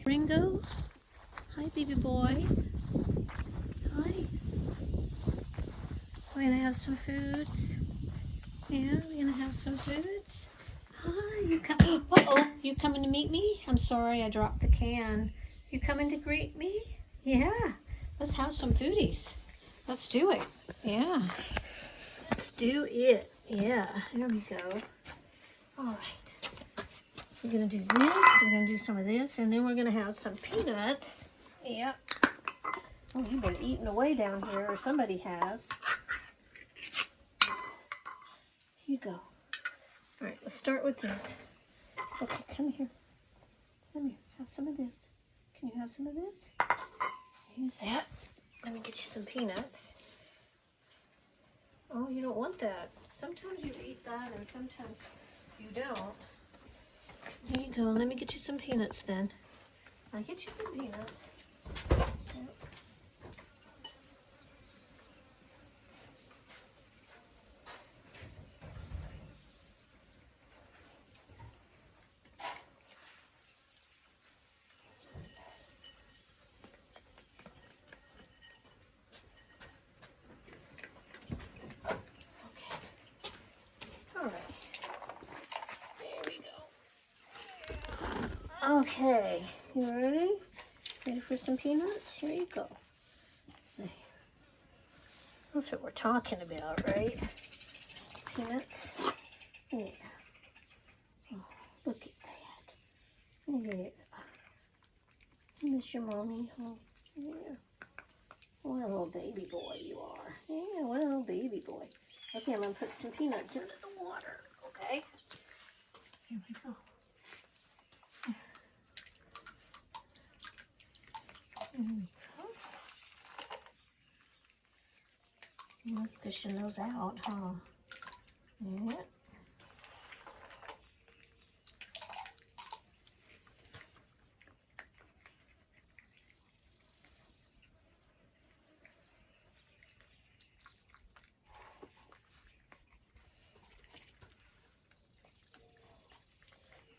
Ringo. Hi, baby boy. Hi. We're gonna have some foods. Yeah, we're gonna have some foods. Hi, you come. Uh-oh, you coming to meet me? I'm sorry, I dropped the can. You coming to greet me? Yeah, let's have some foodies. Let's do it. Yeah, let's do it. Yeah, there we go. All right. We're gonna do this, we're gonna do some of this, and then we're gonna have some peanuts. Yep. Oh, you've been eating away down here, or somebody has. Here you go. All right, let's start with this. Okay, come here. Come here, have some of this. Can you have some of this? Use that. Let me get you some peanuts. Oh, you don't want that. Sometimes you eat that and sometimes you don't. There you go. Let me get you some peanuts then. I'll get you some peanuts. Yep. Okay. All right. There we go. Okay. You ready? Ready for some peanuts? Here you go. That's what we're talking about, right? Peanuts. Yeah. Oh, look at that. Yeah. You miss your mommy, huh? Yeah. What a little baby boy you are. Yeah, what a little baby boy. Okay, I'm going to put some peanuts into the water, okay? Here we go. There we go. I'm fishing those out, huh? Yeah.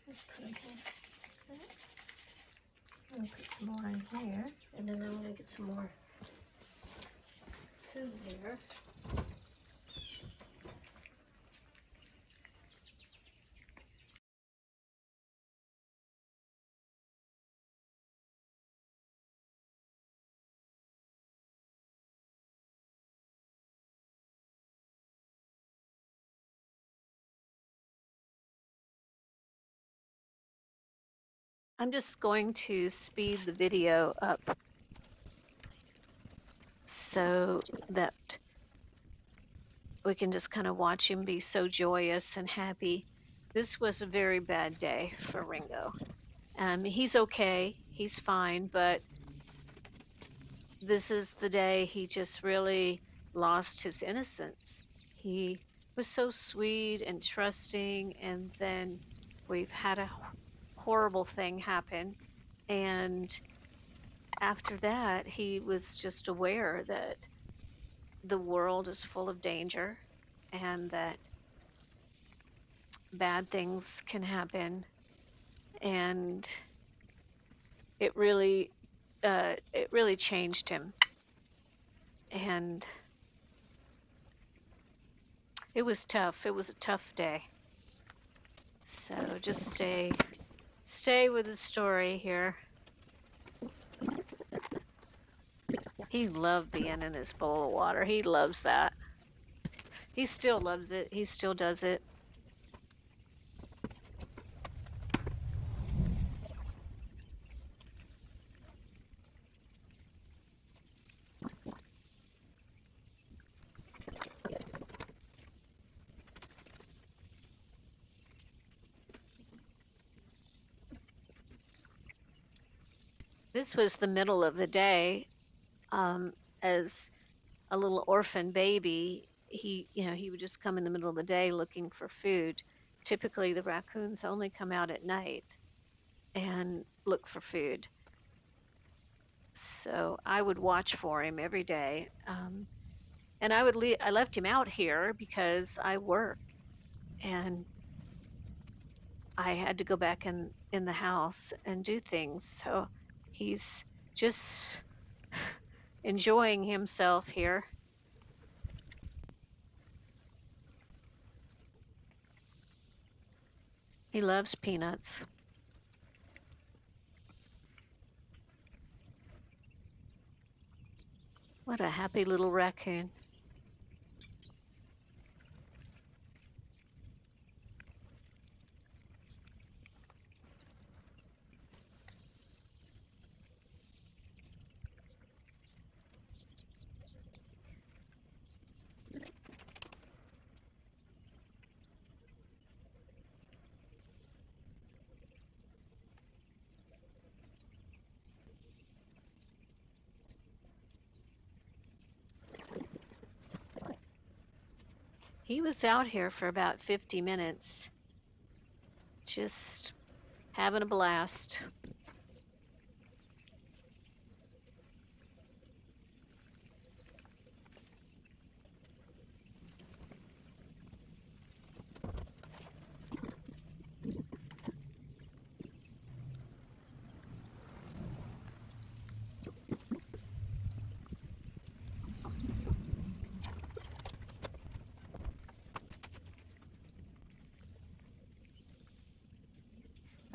Just put them here. Okay. I'm going to put some more in here, and then I'm going to get some more food here. I'm just going to speed the video up so that we can just kind of watch him be so joyous and happy. This was a very bad day for Ringo. He's okay, he's fine, but this is the day he just really lost his innocence. He was so sweet and trusting, and then we've had a horrible thing happen. And after that, he was just aware that the world is full of danger and that bad things can happen. And it really changed him. And it was tough. It was a tough day. So just stay with the story here. He loved being in this bowl of water. He loves that. He still loves it. He still does it. This was the middle of the day. As a little orphan baby, he would just come in the middle of the day looking for food. Typically, the raccoons only come out at night and look for food. So I would watch for him every day. And I left him out here because I work. And I had to go back in the house and do things. So he's just enjoying himself here. He loves peanuts. What a happy little raccoon. He was out here for about 50 minutes, just having a blast.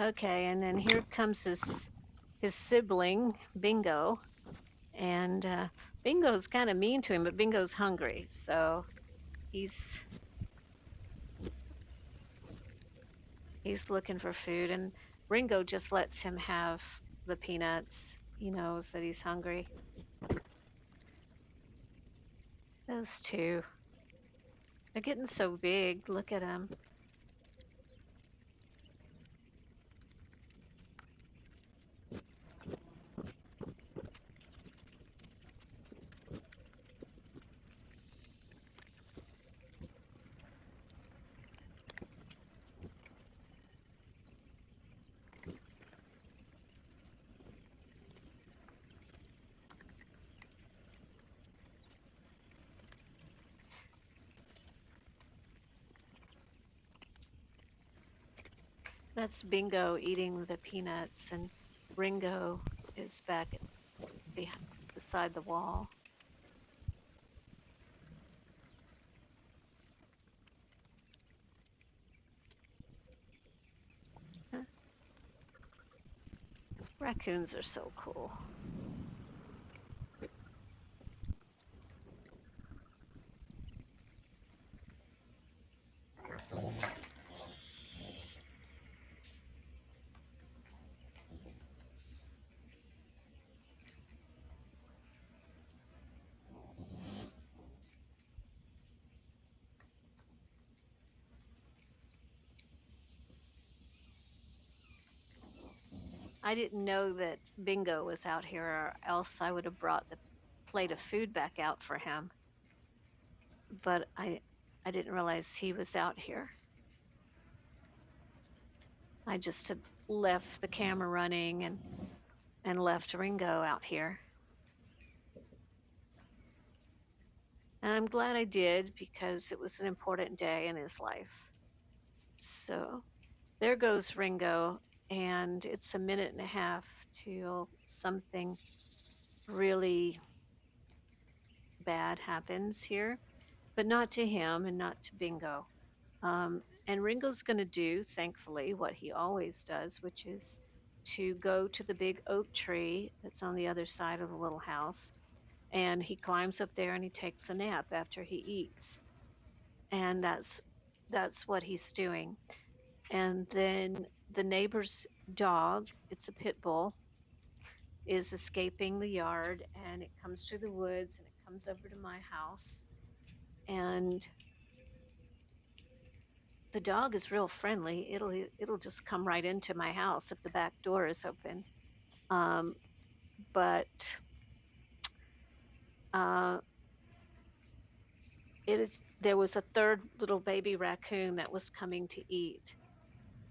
Okay, and then here comes his sibling, Bingo. And Bingo's kind of mean to him, but Bingo's hungry, so he's he's looking for food. And Ringo just lets him have the peanuts. He knows that he's hungry. Those two, they're getting so big. Look at them. That's Bingo eating the peanuts, and Ringo is back beside the wall. Huh. Raccoons are so cool. I didn't know that Bingo was out here, or else I would have brought the plate of food back out for him. But I didn't realize he was out here. I just had left the camera running and left Ringo out here. And I'm glad I did, because it was an important day in his life. So there goes Ringo, and it's a minute and a half till something really bad happens here, but not to him and not to Bingo. And Ringo's going to do, thankfully, what he always does, which is to go to the big oak tree that's on the other side of the little house. And he climbs up there and he takes a nap after he eats. And that's what he's doing. And then the neighbor's dog, it's a pit bull, is escaping the yard, and it comes through the woods and it comes over to my house. And the dog is real friendly. It'll just come right into my house if the back door is open. But there was a third little baby raccoon that was coming to eat,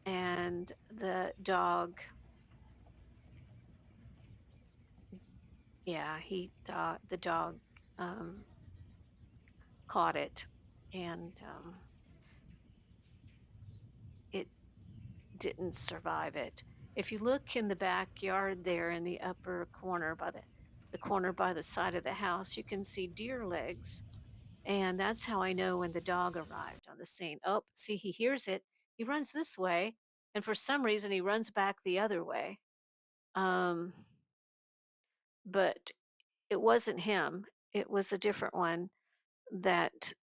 and the dog, yeah, he thought the dog caught it, and it didn't survive it. If you look in the backyard there in the upper corner by the corner by the side of the house, you can see deer legs. And that's how I know when the dog arrived on the scene. Oh, see, he hears it. He runs this way, and for some reason he runs back the other way. Um, but it wasn't him. It was a different one that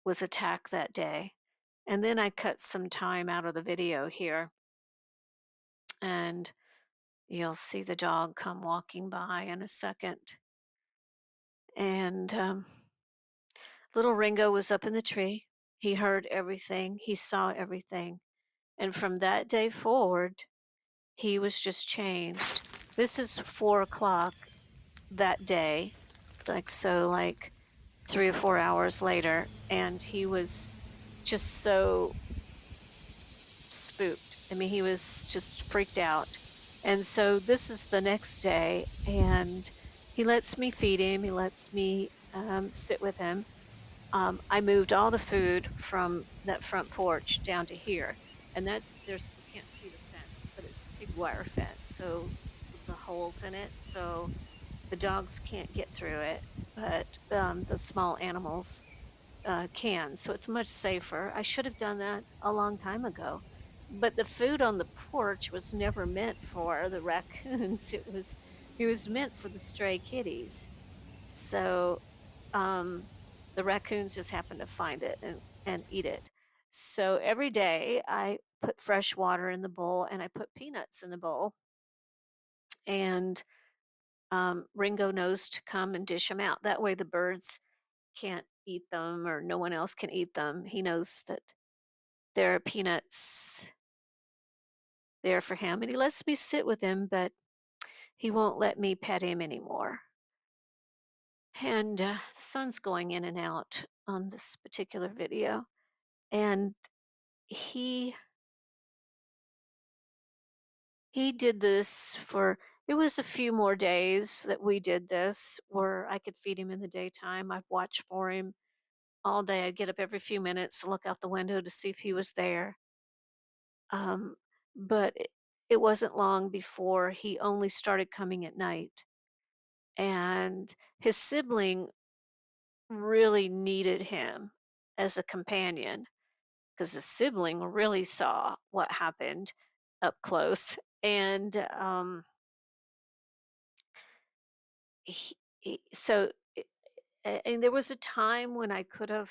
was attacked that day. And then I cut some time out of the video here, and you'll see the dog come walking by in a second. And little Ringo was up in the tree. He heard everything, he saw everything. And from that day forward, he was just changed. This is 4 o'clock that day, like 3 or 4 hours later, and he was just so spooked. I mean, he was just freaked out. And so this is the next day, and he lets me feed him. He lets me sit with him. I moved all the food from that front porch down to here, and there's you can't see the fence, but it's a big wire fence, so with the holes in it, so the dogs can't get through it, but the small animals can, so it's much safer. I should have done that a long time ago. But the food on the porch was never meant for the raccoons. It was meant for the stray kitties. So the raccoons just happened to find it and eat it. So every day I put fresh water in the bowl and I put peanuts in the bowl. And Ringo knows to come and dish them out. That way the birds can't eat them or no one else can eat them. He knows that there are peanuts there for him, and he lets me sit with him, but he won't let me pet him anymore. And the sun's going in and out on this particular video, and he did this for it was a few more days that we did this where I could feed him in the daytime. I'd watch for him all day. I'd get up every few minutes to look out the window to see if he was there. Um, but it wasn't long before he only started coming at night. And his sibling really needed him as a companion because the sibling really saw what happened up close. And so, and there was a time when I could have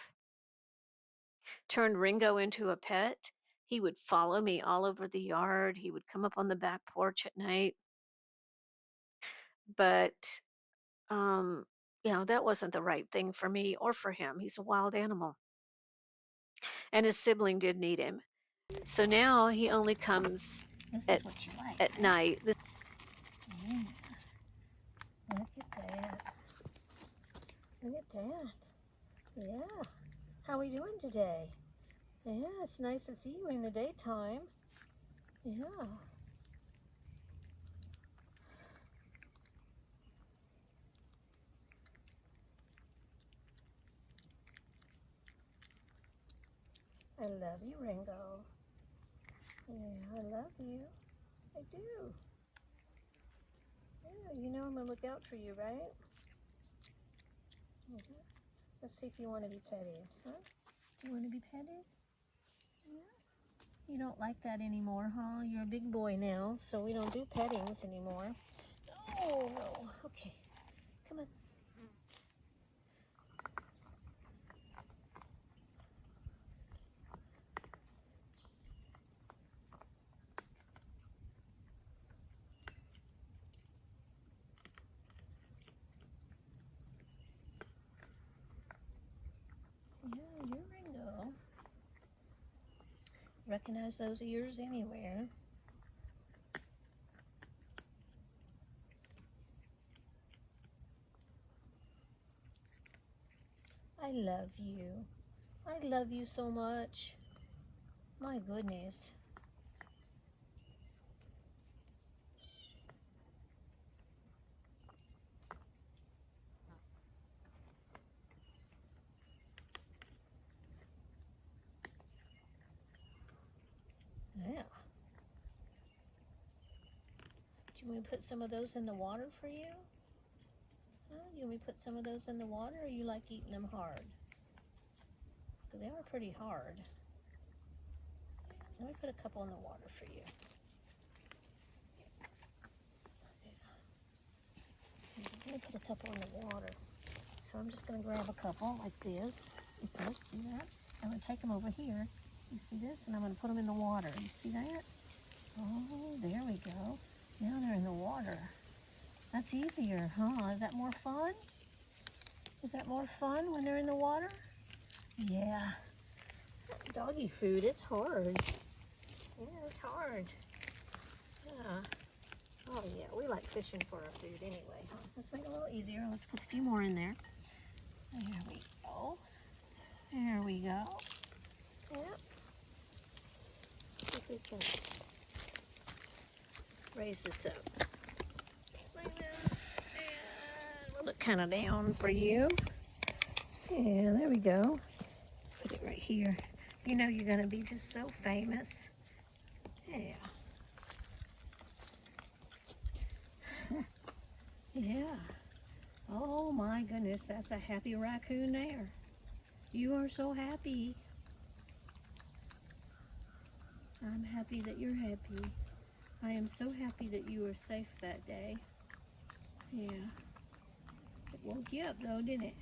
turned Ringo into a pet. He would follow me all over the yard. He would come up on the back porch at night. But, um, that wasn't the right thing for me or for him. He's a wild animal. And his sibling did need him. So now he only comes This at, is what you like. at night. Yeah. Look at that. Look at that. Yeah. How are we doing today? Yeah, it's nice to see you in the daytime. Yeah. I love you, Ringo. Yeah, I love you. I do. Yeah, you know I'm going to look out for you, right? Mm-hmm. Let's see if you want to be petted, huh? Do you want to be petted? Yeah. You don't like that anymore, huh? You're a big boy now, so we don't do pettings anymore. Oh, no. Okay. Come on. Yeah, you're Ringo. Recognize those ears anywhere. I love you. I love you so much. My goodness. Do you want me to put some of those in the water for you? Huh? Do you want me to put some of those in the water, or you like eating them hard? Because they are pretty hard. Let me put a couple in the water for you. Let me put a couple in the water. So I'm just going to grab a couple like this. See that? I'm going to take them over here. You see this? And I'm going to put them in the water. You see that? Oh, there we go. Now they're in the water. That's easier, huh? Is that more fun? Is that more fun when they're in the water? Yeah. Doggy food, it's hard. Yeah, it's hard. Yeah. Oh yeah, we like fishing for our food anyway, huh? Let's make it a little easier. Let's put a few more in there. There we go. There we go. Yep. See if we can raise this up. Like that. And we'll look kind of down for you. Yeah, there we go. Put it right here. You know you're gonna be just so famous. Yeah. Yeah. Oh my goodness, that's a happy raccoon there. You are so happy. I'm happy that you're happy. I am so happy that you were safe that day. Yeah. It woke you up though, didn't it?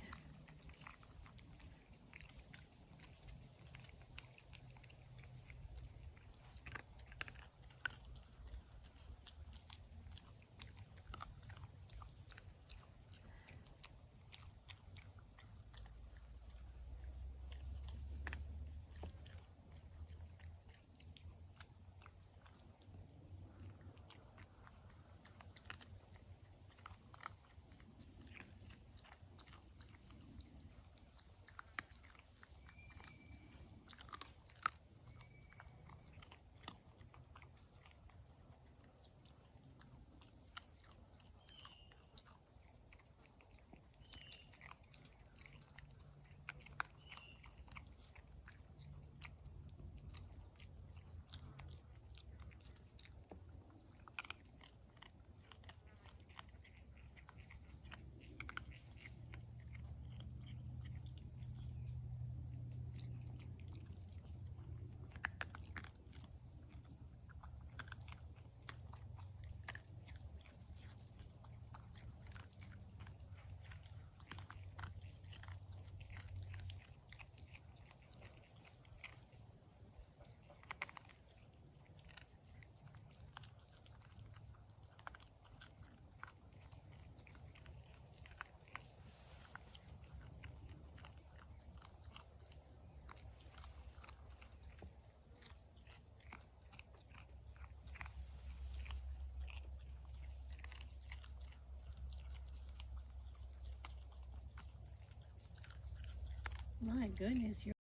My goodness, you're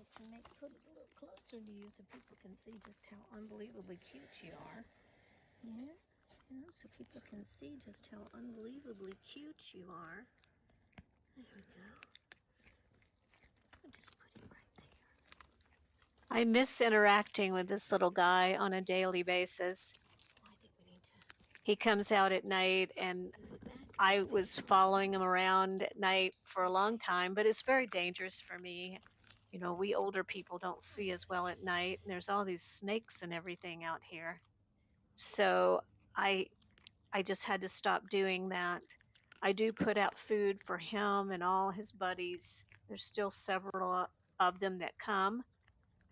this and put it a little closer to you so people can see just how unbelievably cute you are. Yeah, so people can see just how unbelievably cute you are. There we go. I'll just put him right there. I miss interacting with this little guy on a daily basis. I think we need to. He comes out at night, and I was following him around at night for a long time, but it's very dangerous for me. You know, we older people don't see as well at night, and there's all these snakes and everything out here. So I just had to stop doing that. I do put out food for him and all his buddies. There's still several of them that come,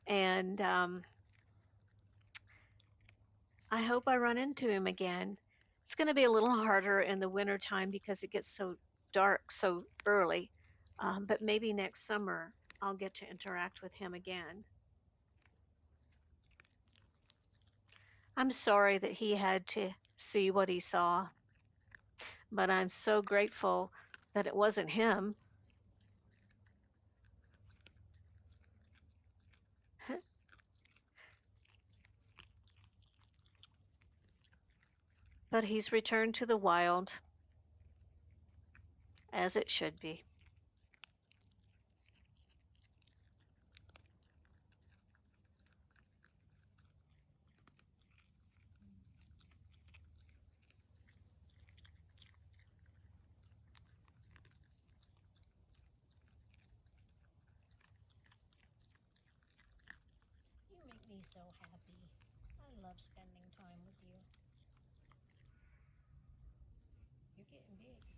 and I hope I run into him again. It's going to be a little harder in the wintertime because it gets so dark so early, but maybe next summer I'll get to interact with him again. I'm sorry that he had to see what he saw, but I'm so grateful that it wasn't him. But he's returned to the wild, as it should be. You make me so happy. I love spending time with you. You're getting big.